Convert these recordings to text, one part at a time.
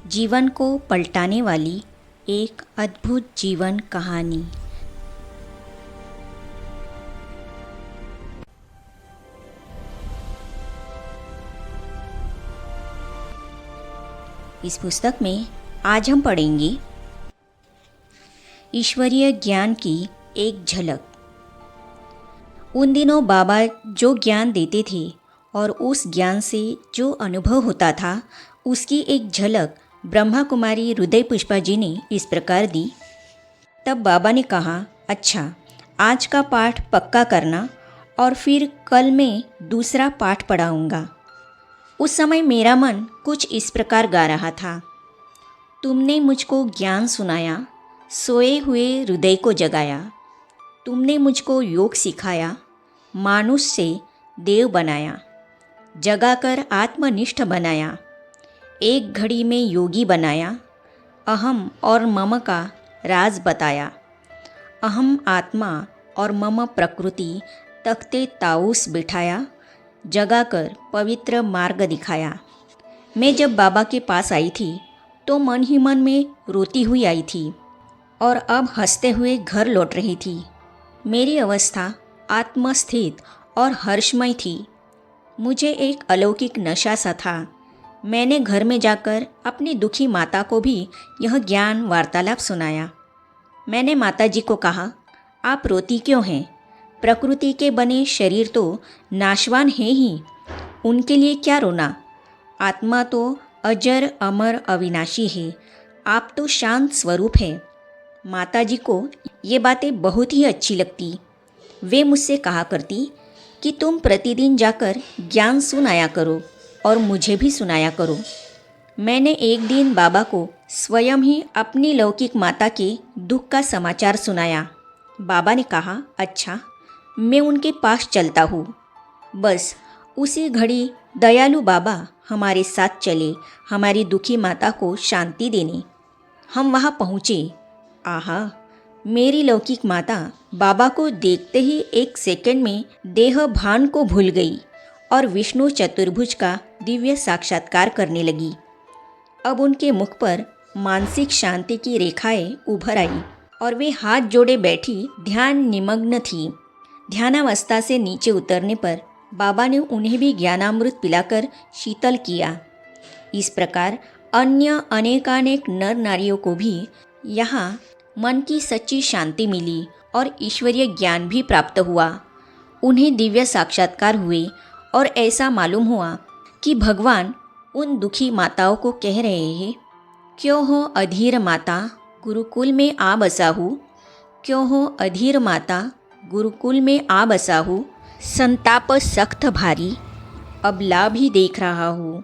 जीवन को पलटाने वाली एक अद्भुत जीवन कहानी। इस पुस्तक में आज हम पढ़ेंगे ईश्वरीय ज्ञान की एक झलक। उन दिनों बाबा जो ज्ञान देते थे और उस ज्ञान से जो अनुभव होता था उसकी एक झलक ब्रह्मा कुमारी हृदय पुष्पा जी ने इस प्रकार दी। तब बाबा ने कहा, अच्छा आज का पाठ पक्का करना और फिर कल मैं दूसरा पाठ पढ़ाऊँगा। उस समय मेरा मन कुछ इस प्रकार गा रहा था, तुमने मुझको ज्ञान सुनाया, सोए हुए हृदय को जगाया। तुमने मुझको योग सिखाया, मानुष से देव बनाया। जगाकर आत्मनिष्ठ बनाया, एक घड़ी में योगी बनाया। अहम और मम का राज बताया। अहम आत्मा और मम प्रकृति तख्ते ताऊस बिठाया। जगाकर पवित्र मार्ग दिखाया। मैं जब बाबा के पास आई थी तो मन ही मन में रोती हुई आई थी और अब हंसते हुए घर लौट रही थी। मेरी अवस्था आत्मस्थित और हर्षमय थी। मुझे एक अलौकिक नशा सा था। मैंने घर में जाकर अपनी दुखी माता को भी यह ज्ञान वार्तालाप सुनाया। मैंने माता जी को कहा, आप रोती क्यों हैं? प्रकृति के बने शरीर तो नाशवान है ही, उनके लिए क्या रोना? आत्मा तो अजर अमर अविनाशी है। आप तो शांत स्वरूप है। माता जी को ये बातें बहुत ही अच्छी लगती। वे मुझसे कहा करती कि तुम प्रतिदिन जाकर ज्ञान सुनाया करो और मुझे भी सुनाया करो। मैंने एक दिन बाबा को स्वयं ही अपनी लौकिक माता के दुख का समाचार सुनाया। बाबा ने कहा, अच्छा मैं उनके पास चलता हूँ। बस उसी घड़ी दयालु बाबा हमारे साथ चले हमारी दुखी माता को शांति देने। हम वहाँ पहुँचे। आहा, मेरी लौकिक माता बाबा को देखते ही एक सेकंड में देह भान को भूल गई और विष्णु चतुर्भुज का दिव्य साक्षात्कार करने लगी। अब उनके मुख पर मानसिक शांति की रेखाएं उभर आई और वे हाथ जोड़े बैठी ध्यान निमग्न थी। ध्यानावस्था से नीचे उतरने पर बाबा ने उन्हें भी ज्ञानामृत पिलाकर शीतल किया। इस प्रकार अन्य अनेकानेक नर नारियों को भी यहाँ मन की सच्ची शांति मिली और ईश्वरीय ज्ञान भी प्राप्त हुआ। उन्हें दिव्य साक्षात्कार हुए और ऐसा मालूम हुआ कि भगवान उन दुखी माताओं को कह रहे हैं, क्यों हो अधीर माता, गुरुकुल में आ बसा हूँ। क्यों हो अधीर माता, गुरुकुल में आ बसा हूँ। संताप सख्त भारी, अब लाभ ही देख रहा हूँ।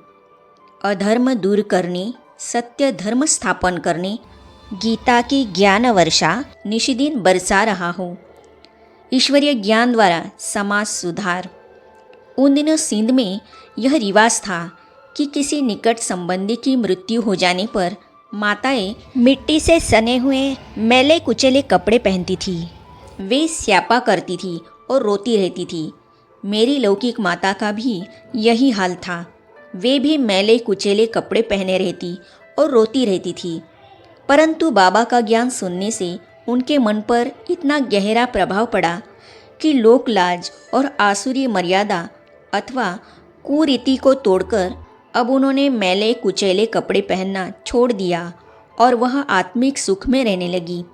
अधर्म दूर करने, सत्य धर्म स्थापन करने, गीता की ज्ञान वर्षा निशिदिन बरसा रहा हूँ। ईश्वरीय ज्ञान द्वारा समाज सुधार। उन दिनों सिंध में यह रिवाज था कि किसी निकट संबंधी की मृत्यु हो जाने पर माताएं मिट्टी से सने हुए मैले कुचले कपड़े पहनती थी। वे स्यापा करती थी और रोती रहती थी। मेरी लौकिक माता का भी यही हाल था। वे भी मैले कुचले कपड़े पहने रहती और रोती रहती थी। परंतु बाबा का ज्ञान सुनने से उनके मन पर इतना गहरा प्रभाव पड़ा कि लोक लाज और आसुरी मर्यादा अथवा कुरीति को तोड़कर अब उन्होंने मैले कुचैले कपड़े पहनना छोड़ दिया और वह आत्मिक सुख में रहने लगी।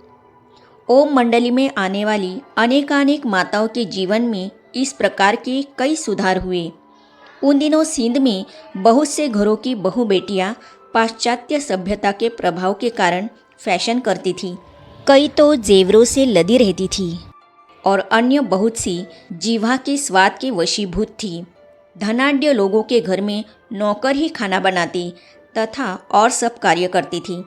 ओम मंडली में आने वाली अनेकानेक माताओं के जीवन में इस प्रकार के कई सुधार हुए। उन दिनों सिंध में बहुत से घरों की बहू बेटियां पाश्चात्य सभ्यता के प्रभाव के कारण फैशन करती थी। कई तो जेवरों से लदी रहती थी और अन्य बहुत सी जीवा के स्वाद के वशीभूत थी। धनाढ्य लोगों के घर में नौकर ही खाना बनाती तथा और सब कार्य करती थी।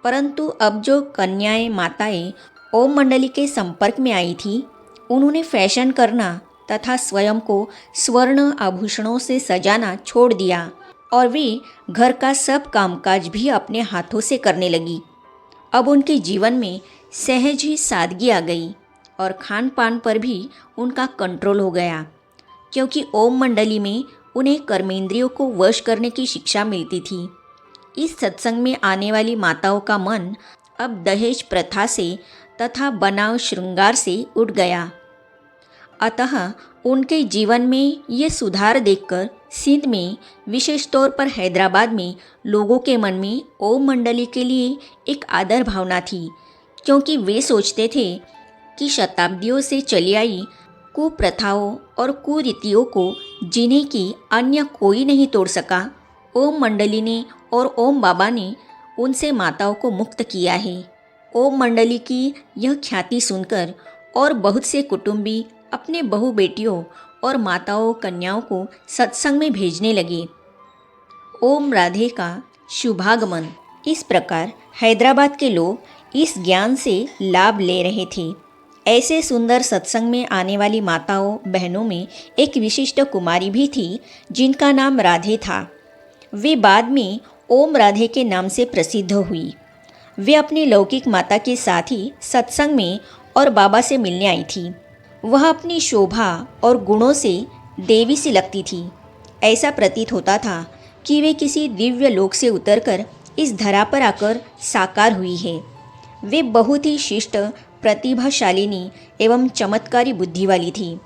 परंतु अब जो कन्याएं माताएं ओम मंडली के संपर्क में आई थी, उन्होंने फैशन करना तथा स्वयं को स्वर्ण आभूषणों से सजाना छोड़ दिया और वे घर का सब कामकाज भी अपने हाथों से करने लगी। अब उनके जीवन में सहज ही सादगी आ गई और खान पान पर भी उनका कंट्रोल हो गया, क्योंकि ओम मंडली में उन्हें कर्मेंद्रियों को वश करने की शिक्षा मिलती थी। इस सत्संग में आने वाली माताओं का मन अब दहेज प्रथा से तथा बनाव श्रृंगार से उठ गया। अतः उनके जीवन में ये सुधार देखकर सिंध में, विशेष तौर पर हैदराबाद में लोगों के मन में ओम मंडली के लिए एक आदर भावना थी, क्योंकि वे सोचते थे कि शताब्दियों से चली आई कुप्रथाओं और कुरीतियों को जिन्हें की अन्य कोई नहीं तोड़ सका, ओम मंडली ने और ओम बाबा ने उनसे माताओं को मुक्त किया है। ओम मंडली की यह ख्याति सुनकर और बहुत से कुटुंबी अपने बहू बेटियों और माताओं कन्याओं को सत्संग में भेजने लगे। ओम राधे का शुभागमन। इस प्रकार हैदराबाद के लोग इस ज्ञान से लाभ ले रहे थे। ऐसे सुंदर सत्संग में आने वाली माताओं बहनों में एक विशिष्ट कुमारी भी थी जिनका नाम राधे था। वे बाद में ओम राधे के नाम से प्रसिद्ध हुई। वे अपनी लौकिक माता के साथ ही सत्संग में और बाबा से मिलने आई थी। वह अपनी शोभा और गुणों से देवी सी लगती थी। ऐसा प्रतीत होता था कि वे किसी दिव्य लोक से उतरकर इस धरा पर आकर साकार हुई है। वे बहुत ही शिष्ट, प्रतिभाशालिनी एवं चमत्कारी बुद्धि वाली थी।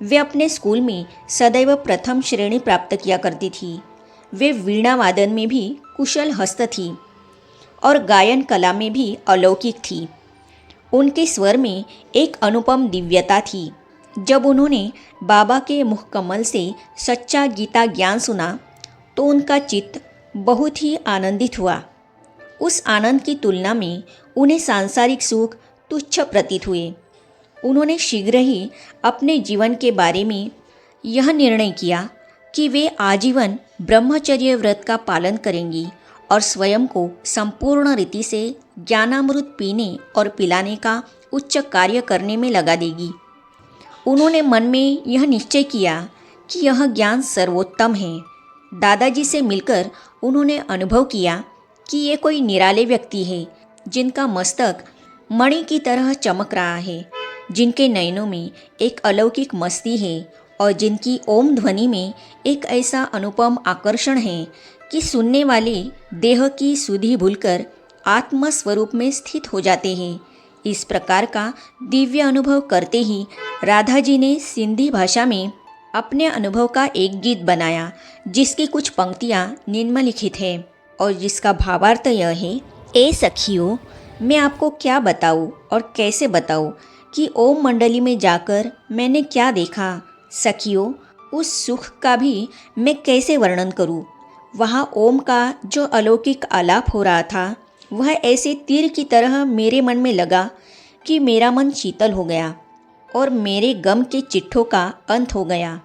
वे अपने स्कूल में सदैव प्रथम श्रेणी प्राप्त किया करती थी। वे वीणा वादन में भी कुशल हस्त थी और गायन कला में भी अलौकिक थी। उनके स्वर में एक अनुपम दिव्यता थी। जब उन्होंने बाबा के मुख कमल से सच्चा गीता ज्ञान सुना तो उनका चित्त बहुत ही आनंदित हुआ। उस आनंद की तुलना में उन्हें सांसारिक सुख तुच्छ प्रतीत हुए। उन्होंने शीघ्र ही अपने जीवन के बारे में यह निर्णय किया कि वे आजीवन ब्रह्मचर्य व्रत का पालन करेंगी और स्वयं को संपूर्ण रीति से ज्ञानामृत पीने और पिलाने का उच्च कार्य करने में लगा देगी। उन्होंने मन में यह निश्चय किया कि यह ज्ञान सर्वोत्तम है। दादाजी से मिलकर उन्होंने अनुभव किया कि ये कोई निराले व्यक्ति है जिनका मस्तक मणि की तरह चमक रहा है, जिनके नयनों में एक अलौकिक मस्ती है और जिनकी ओम ध्वनि में एक ऐसा अनुपम आकर्षण है कि सुनने वाले देह की सुधि भूलकर आत्म स्वरूप में स्थित हो जाते हैं। इस प्रकार का दिव्य अनुभव करते ही राधा जी ने सिंधी भाषा में अपने अनुभव का एक गीत बनाया, जिसकी कुछ पंक्तियाँ निम्नलिखित है और जिसका भावार्थ यह है। ए सखियों, मैं आपको क्या बताऊँ और कैसे बताऊँ कि ओम मंडली में जाकर मैंने क्या देखा। सखियों, उस सुख का भी मैं कैसे वर्णन करूँ। वहाँ ओम का जो अलौकिक आलाप हो रहा था वह ऐसे तीर की तरह मेरे मन में लगा कि मेरा मन शीतल हो गया और मेरे गम के चिट्ठों का अंत हो गया।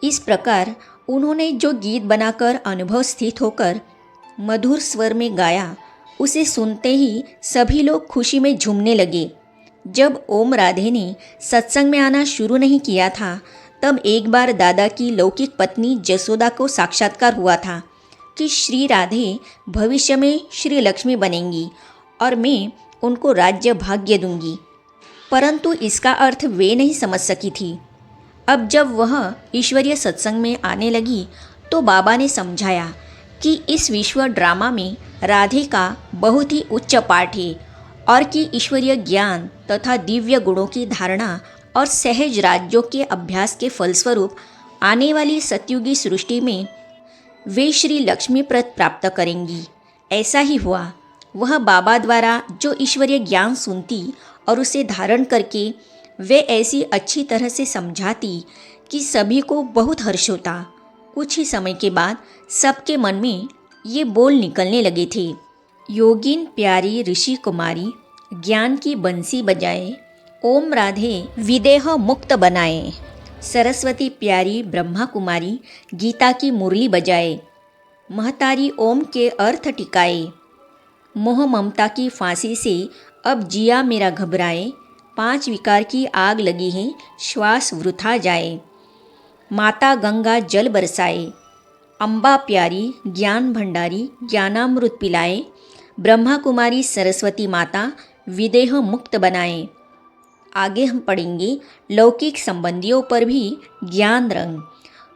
इस प्रकार उन्होंने जो गीत बनाकर अनुभव स्थित होकर मधुर स्वर में गाया, उसे सुनते ही सभी लोग खुशी में झूमने लगे। जब ओम राधे ने सत्संग में आना शुरू नहीं किया था, तब एक बार दादा की लौकिक पत्नी जसोदा को साक्षात्कार हुआ था कि श्री राधे भविष्य में श्री लक्ष्मी बनेंगी और मैं उनको राज्य भाग्य दूंगी। परंतु इसका अर्थ वे नहीं समझ सकी थी। अब जब वह ईश्वरीय सत्संग में आने लगी तो बाबा ने समझाया कि इस विश्व ड्रामा में राधे का बहुत ही उच्च पाठ है और कि ईश्वरीय ज्ञान तथा दिव्य गुणों की धारणा और सहज राज्यों के अभ्यास के फलस्वरूप आने वाली सतयुगी सृष्टि में वे श्री लक्ष्मीप्रद प्राप्त करेंगी। ऐसा ही हुआ। वह बाबा द्वारा जो ईश्वरीय ज्ञान सुनती और उसे धारण करके वे ऐसी अच्छी तरह से समझाती कि सभी को बहुत हर्ष होता। कुछ ही समय के बाद सबके मन में ये बोल निकलने लगे थे। योगिन प्यारी ऋषि कुमारी ज्ञान की बंसी बजाए, ओम राधे विदेह मुक्त बनाए। सरस्वती प्यारी ब्रह्मा कुमारी गीता की मुरली बजाए। महतारी ओम के अर्थ टिकाए। मोह ममता की फांसी से अब जिया मेरा घबराए। 5 विकार की आग लगी है, श्वास वृथा जाए। माता गंगा जल बरसाए। अम्बा प्यारी ज्ञान भंडारी ज्ञानामृत पिलाए। ब्रह्मा कुमारी सरस्वती माता विदेह मुक्त बनाए। आगे हम पढ़ेंगे लौकिक संबंधियों पर भी ज्ञान रंग।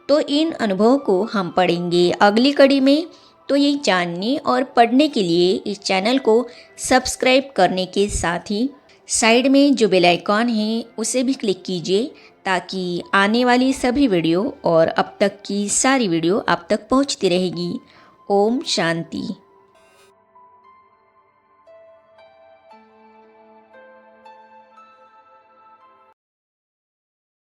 तो इन अनुभवों को हम पढ़ेंगे अगली कड़ी में। तो ये जानने और पढ़ने के लिए इस चैनल को सब्सक्राइब करने के साथ ही साइड में जो बेल आइकॉन है उसे भी क्लिक कीजिए, ताकि आने वाली सभी वीडियो और अब तक की सारी वीडियो आप तक पहुंचती रहेगी। ओम शांति।